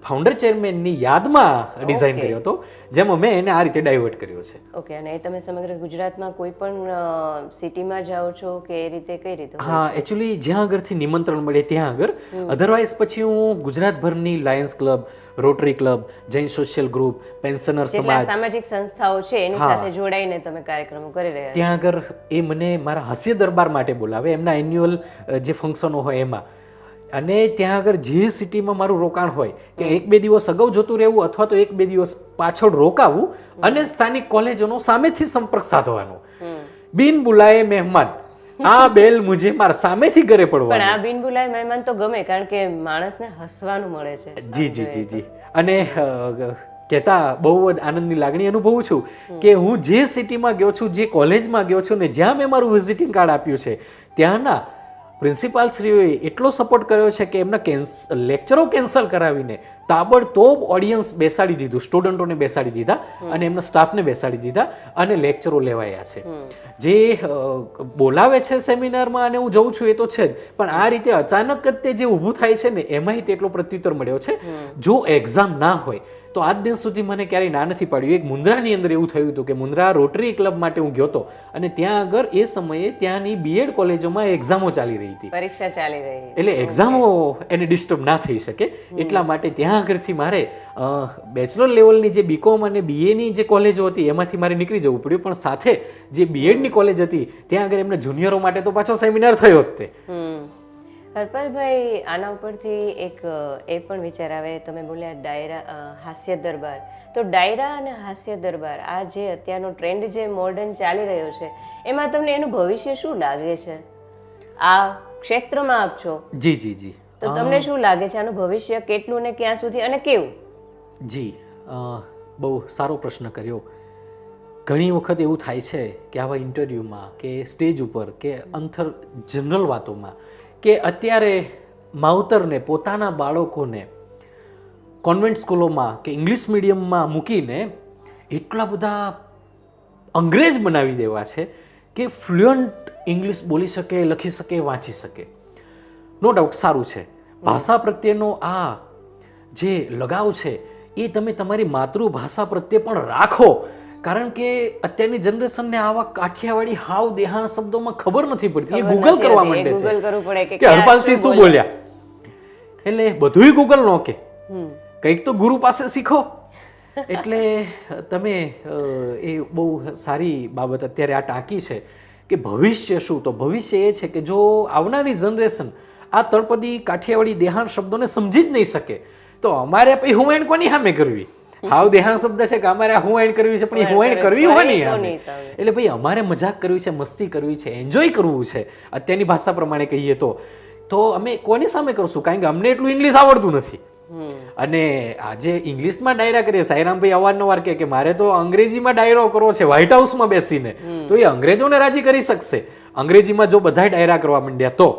ફાઉન્ડર ચેરમેનની યાદમાં ડિઝાઇન કર્યો હતો, જેમ અમે એને આ રીતે ડાયવર્ટ કર્યો છે. ઓકે. અને તમે સમગ્ર ગુજરાતમાં કોઈ પણ સિટીમાં જાઓ છો કે એ રીતે, કઈ રીતે? હા, એકચ્યુઅલી જ્યાં આગળથી નિમંત્રણ મળે ત્યાં આગળ. અધરવાઇઝ પછી હું ગુજરાતભરની lions club, rotary club, Jain social group, pensioner સમાજ, સામાજિક સંસ્થાઓ છે એની સાથે જોડાઈને તમે કાર્યક્રમો કરી રહ્યા છો. ત્યાં આગળ એ મને મારા હાસ્ય દરબાર માટે બોલાવે, એમના એન્યુઅલ જે ફંક્શનો હોય એમાં. અને ત્યાં આગળ જે સિટીમાં મારું રોકાણ હોય કે 1-2 દિવસ અગાઉ જતું રહેવું અથવા તો 1-2 દિવસ પાછળ રોકાવું અને સ્થાનિક કોલેજોનો સામેથી સંપર્ક સાધવાનો. બિન બુલાએ મહેમાન, આ બેલ મુજે મારા સામેથી ઘરે પડવાનું. પણ આ બિન બુલાએ મહેમાન તો ગમે, કારણ કે માણસને હસવાનું મળે છે. જી. અને કહેતા બહુ જ આનંદની લાગણી અનુભવું છું કે હું જે સિટીમાં ગયો છું, જે કોલેજમાં ગયો છું ને જ્યાં મેં મારું વિઝિટિંગ કાર્ડ આપ્યું છે, ત્યાંના પ્રિન્સિપાલ શ્રીઓએ એટલો સપોર્ટ કર્યો છે કે એમના લેક્ચરો કેન્સલ કરાવીને તાબડતોબ ઓડિયન્સ બેસાડી દીધું, સ્ટુડન્ટોને બેસાડી દીધા અને એમના સ્ટાફને બેસાડી દીધા અને લેક્ચરો લેવાયા છે. જે બોલાવે છે સેમિનારમાં અને હું જઉં છું એ તો છે જ, પણ આ રીતે અચાનક જ તે જે ઊભું થાય છે ને એમાંય તેટલો પ્રત્યુત્તર મળ્યો છે. જો એક્ઝામ ના હોય તો આજ દિન સુધી મને ક્યારેય ના નથી પાડ્યું. એક મુન્દ્રાની અંદર એવું થયું હતું કે મુન્દ્રા રોટરી ક્લબ માટે હું ગયો હતો અને ત્યાં આગળ એ સમયે ત્યાંની બીએડ કોલેજોમાં એક્ઝામો ચાલી રહી હતી, પરીક્ષા ચાલી રહી, એટલે એક્ઝામો એને ડિસ્ટર્બ ના થઈ શકે એટલા માટે ત્યાં આગળથી મારે બેચલર લેવલની જે બીકોમ અને બીએની જે કોલેજો હતી એમાંથી મારે નીકળી જવું પડ્યું, પણ સાથે જે બીએડની કોલેજ હતી ત્યાં આગળ એમના જુનિયરો માટે તો પાછો સેમિનાર થયો જ તે. હરપાલભાઈ, આના ઉપરથી એક એ પણ વિચાર આવે, તમે બોલ્યા ડાયરા, હાસ્ય દરબાર. તો ડાયરા અને હાસ્ય દરબાર, આ જે અત્યારનો ટ્રેન્ડ જે મોડર્ન ચાલી રહ્યો છે, એમાં તમને એનું ભવિષ્ય શું લાગે છે? આ ક્ષેત્રમાં આપ છો. જી. તો તમને શું લાગે છે આનું ભવિષ્ય કેટલું ને ક્યાં સુધી અને કેવું? જી, બહુ સારો પ્રશ્ન કર્યો. ઘણી વખત એવું થાય છે કે આવા ઇન્ટરવ્યૂમાં કે સ્ટેજ ઉપર કે અંતર જનરલ વાતોમાં કે અત્યારે માવતરને પોતાના બાળકોને કોન્વેન્ટ સ્કૂલોમાં કે ઇંગ્લિશ મીડિયમમાં મૂકીને એટલા બધા અંગ્રેજ બનાવી દેવા છે કે ફ્લુઅન્ટ ઇંગ્લિશ બોલી શકે, લખી શકે, વાંચી શકે. નો ડાઉટ સારું છે. ભાષા પ્રત્યેનો આ જે લગાવ છે એ તમે તમારી માતૃભાષા પ્રત્યે પણ રાખો, કારણ કે અત્યારની જનરેશનને આવા કાઠિયાવાડી હાવ દેહાણ શબ્દોમાં ખબર નથી પડતી. એ ગૂગલ કરવા માંડે છે કે હરપાલસિંહ શું બોલ્યા, એટલે બધુંય ગૂગલ નો કે કંઈક તો ગુરુ પાસે શીખો. એટલે તમે એ બહુ સારી બાબત અત્યારે આ ટાંકી છે કે ભવિષ્ય શું? તો ભવિષ્ય એ છે કે જો આવનારી જનરેશન આ તળપદી કાઠિયાવાડી દેહાણ શબ્દોને સમજી જ નહીં શકે. તો અમારે પછી હું એન કોની સામે કરવી? હાવ દેહાણ શબ્દ છે કે અમારે હું એન કરવી છે, પણ હું એન કરવી હોય નહીં સામે. એટલે ભાઈ અમારે મજાક કરવી છે, મસ્તી કરવી છે, એન્જોય કરવું છે અત્યારની ભાષા પ્રમાણે કહીએ તો અમે કોની સામે કરશું? કારણ કે અમને એટલું ઇંગ્લિશ આવડતું નથી. અને આજે ઇંગ્લિશમાં ડાયરા કરીએ, સાઈરામભાઈ અવારનવાર કે મારે તો અંગ્રેજીમાં ડાયરો કરવો છે વ્હાઇટ હાઉસમાં બેસીને, તો એ અંગ્રેજોને રાજી કરી શકશે અંગ્રેજીમાં જો બધા ડાયરા કરવા માંડ્યા તો.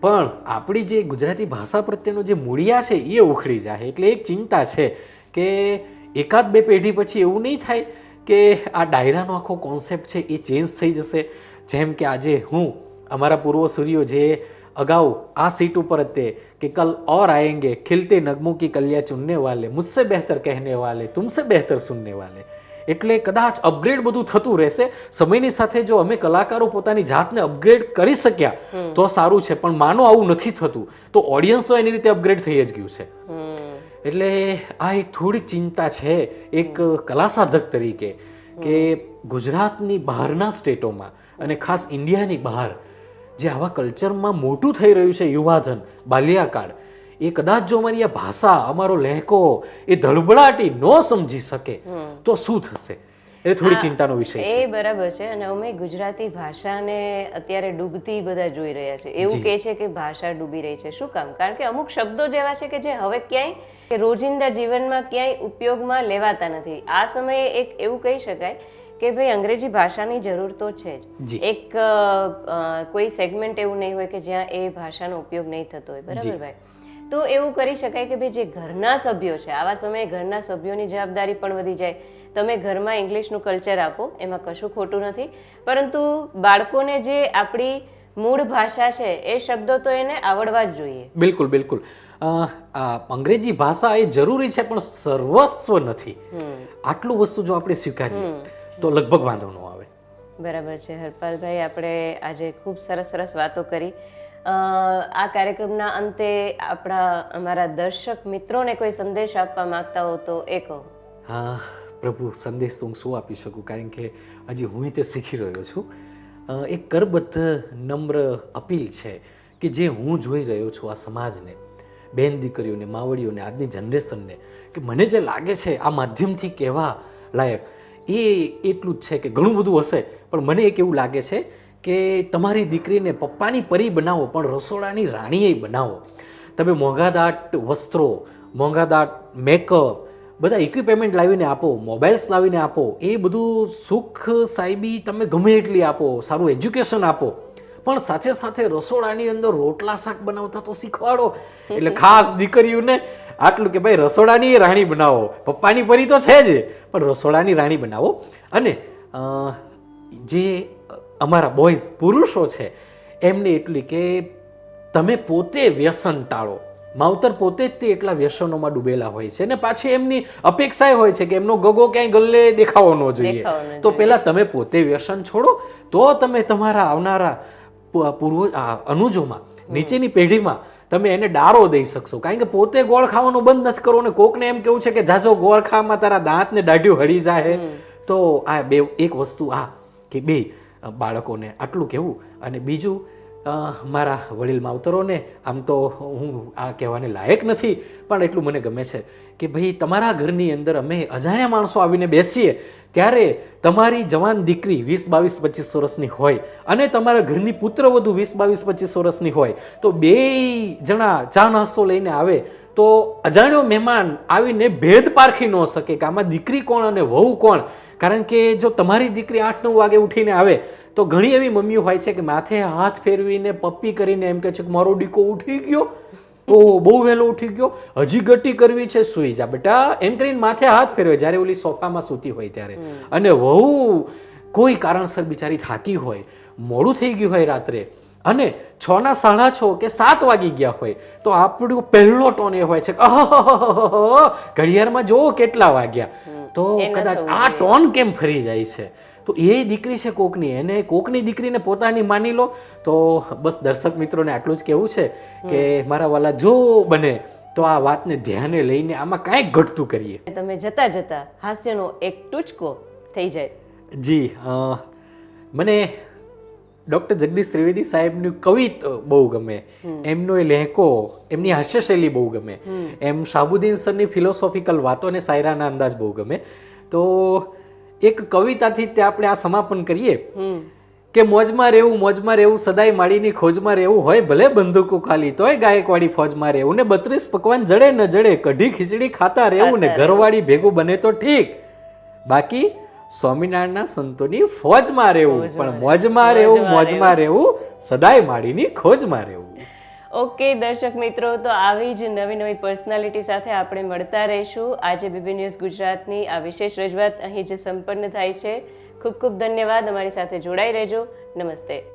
પણ આપણી જે ગુજરાતી ભાષા પ્રત્યેનો જે મૂળિયા છે એ ઉખડી જાય. એટલે એક ચિંતા છે કે એકાદ બે પેઢી પછી એવું નહીં થાય કે આ ડાયરાનો આખો કોન્સેપ્ટ છે એ ચેન્જ થઈ જશે. જેમ કે આજે હું અમારા પૂર્વસૂરીઓ જે અગાઉ આ સીટ ઉપર જ કે કલ ઓર આएंगे ખિલતે નગમો કી કલિયા ચુનને વાલે મુझसे બેહતર કહેને વાલે તુમસે બેહતર સુનને વાલે. એટલે કદાચ અપગ્રેડ બધું થતું રહેશે સમયની સાથે. જો અમે કલાકારો પોતાની જાતને અપગ્રેડ કરી શક્યા તો સારું છે, પણ માનો આવું નથી થતું તો ઓડિયન્સ તો એની રીતે અપગ્રેડ થઈ જ ગયું છે. એટલે આ એક થોડીક ચિંતા છે એક કલા સાધક તરીકે કે ગુજરાતની બહારના સ્ટેટોમાં અને ખાસ ઇન્ડિયાની બહાર જે આવા કલ્ચરમાં મોટું થઈ રહ્યું છે યુવાધન બાલ્યાકાળ, એ કદાચ જો અમારી આ ભાષા અમારો લહેકો એ ધડબડાટી ન સમજી શકે તો શું થશે? એ થોડી ચિંતાનો વિષય છે. એ બરાબર છે. અને અમે ગુજરાતી ભાષાને અત્યારે ડૂબતી બધા જોઈ રહ્યા છે. એવું કહે છે કે ભાષા ડૂબી રહી છે. શું કામ? કારણ કે અમુક શબ્દો જેવા છે કે જે હવે ક્યાંય રોજિંદા જીવનમાં ક્યાંય ઉપયોગમાં લેવાતા નથી. આ સમયે એક એવું કહી શકાય કે ભાઈ અંગ્રેજી ભાષાની જરૂર તો છે જ. એક કોઈ સેગમેન્ટ એવું નહીં હોય કે જ્યાં એ ભાષાનો ઉપયોગ નહીં થતો હોય. બરાબર ભાઈ? તો એવું કરી શકાય કે ભાઈ જે ઘરના સભ્યો છે, આવા સમયે ઘરના સભ્યોની જવાબદારી પણ વધી જાય. તમે ઘરમાં ઇંગ્લિશનું કલ્ચર આપો, એમાં કશું ખોટું નથી, પરંતુ બાળકોને જે આપણી મૂળ ભાષા છે એ શબ્દો તો એને આવડવા જ જોઈએ. બિલકુલ બિલકુલ. અંગ્રેજી ભાષા એ જરૂરી છે પણ સર્વસ્વ નથી. આટલું વસ્તુ જો આપણે સ્વીકારીએ તો લગભગ વાંધો ન આવે. બરાબર છે હરપાલભાઈ, આપણે આજે ખૂબ સરસ વાતો કરી. આ કાર્યક્રમના અંતે અમારા દર્શક મિત્રોને કોઈ સંદેશ આપવા માંગતા હો તો એ કહો. હા પ્રભુ, સંદેશ તો હું શું આપી શકું, કારણ કે હજી હું તે શીખી રહ્યો છું. એક કરબદ્ધ નમ્ર અપીલ છે કે જે હું જોઈ રહ્યો છું આ સમાજને, બેન દીકરીઓને, માવડીઓને, આજની જનરેશનને, કે મને જે લાગે છે આ માધ્યમથી કહેવા લાયક એ એટલું જ છે કે ઘણું બધું હશે, પણ મને એક એવું લાગે છે કે તમારી દીકરીને પપ્પાની પરી બનાવો પણ રસોડાની રાણીએ બનાવો. તમે મોંઘાદાટ વસ્ત્રો, મોંઘાદાટ મેકઅપ, બધા ઇક્વિપમેન્ટ લાવીને આપો, મોબાઈલ્સ લાવીને આપો, એ બધું સુખ સાહેબી તમે ગમે એટલી આપો, સારું એજ્યુકેશન આપો, પણ સાથે સાથે રસોડાની અંદર રોટલા શાક બનાવતા તો શીખવાડો. એટલે ખાસ દીકરીઓને આટલું કે ભાઈ રસોડાની રાણી બનાવો. પપ્પાની પરી તો છે જ, પણ રસોડાની રાણી બનાવો. અને જે અમારા બોયઝ પુરુષો છે એમને એટલી કે તમે પોતે વ્યસન ટાળો. માવતર પોતે જ તે એટલા વ્યસનોમાં ડૂબેલા હોય છે ને પાછી એમની અપેક્ષા હોય છે કે એમનો ગગો ક્યાંય ગલ્લે દેખાવો ન જોઈએ. તો પહેલા તમે પોતે વ્યસન છોડો, તો તમે તમારા આવનારા અનુજોમાં, નીચેની પેઢીમાં તમે એને ડારો દઈ શકશો. કારણ કે પોતે ગોળ ખાવાનું બંધ નથી કરવું ને કોકને એમ કેવું છે કે જાજો ગોળ ખાવામાં તારા દાંત ને દાઢિયું હળી જાય. તો આ બે એક વસ્તુ આ કે બે બાળકોને આટલું કહેવું. અને બીજું, મારા વડીલ માવતરોને આમ તો હું આ કહેવાને લાયક નથી, પણ એટલું મને ગમે છે કે ભાઈ તમારા ઘરની અંદર અમે અજાણ્યા માણસો આવીને બેસીએ ત્યારે તમારી જવાન દીકરી 20, 22, 25 વર્ષની હોય અને તમારા ઘરની પુત્રવધુ 20, 22, 25 વર્ષની હોય, તો બે જણા ચા નાસ્તો લઈને આવે તો અજાણ્યો મહેમાન આવીને ભેદ પારખી ન શકે કે આમાં દીકરી કોણ અને વહુ કોણ. કારણ કે જો તમારી દીકરી 8-9 વાગે ઉઠીને આવે તો ઘણી એવી મમ્મીઓ હોય છે કે માથે હાથ ફેરવીને પપ્પી કરીને એમ કહે છે કે મારો દીકો ઉઠી ગયો, ઓહો બહુ વહેલો ઉઠી ગયો, હજી ગટી કરવી છે, સૂઈ જા બેટા, એમ કરીને માથે હાથ ફેરવે જ્યારે ઓલી સોફામાં સૂતી હોય ત્યારે. અને વહુ કોઈ કારણસર બિચારી થાકી હોય, મોડું થઈ ગયું હોય રાત્રે અને 6 ના 6:30 કે 7 વાગી ગયા હોય તો આપણો પહેલો ટોન એ હોય છે કે ઘડિયાળમાં જો કેટલા વાગ્યા. તો કદાચ આ ટોન કેમ ફરી જાય છે? તો એ દીકરી છે કોકની, એને કોકની દીકરીને પોતાની માની લો. તો બસ દર્શક મિત્રોને આટલું જ કહેવું છે કે મારા વાલા જો બને તો આ વાતને ધ્યાને લઈને આમાં કાંઈક ઘટતું કરીએ. તમે જતા જતા હાસ્યનો એક ટૂચકો થઈ જાય. જી, મને ડૉક્ટર જગદીશ ત્રિવેદી સાહેબનું કવિત બહુ ગમે, એમનો એ લહેકો, એમની હાસ્યશૈલી બહુ ગમે, એમ શાહબુદ્દીન સરની ફિલોસોફિકલ વાતો અને શાયરાના અંદાજ બહુ ગમે. તો એક કવિતાથી તે આપણે આ સમાપન કરીએ કે મોજમાં રહેવું સદાય માળીની ખોજમાં રહેવું, હોય ભલે બંદૂકો ખાલી તોય ગાયકવાડી ફોજમાં રહેવું, ને 32 પકવાન જડે ન જડે કઢી ખીચડી ખાતા રહેવું, ને ઘરવાળી ભેગું બને તો ઠીક, બાકી સ્વામિનારાયણના સંતોની ફોજમાં રહેવું, પણ મોજમાં રહેવું સદાય માળીની ખોજમાં રહેવું. ઓકે દર્શક મિત્રો, તો આવી જ નવી પર્સનાલિટી સાથે આપણે મળતા રહીશું. આજે બીબી ન્યૂઝ ગુજરાતની આ વિશેષ રજૂઆત અહીં જ સંપન્ન થાય છે. ખૂબ ખૂબ ધન્યવાદ. અમારી સાથે જોડાઈ રહેજો. નમસ્તે.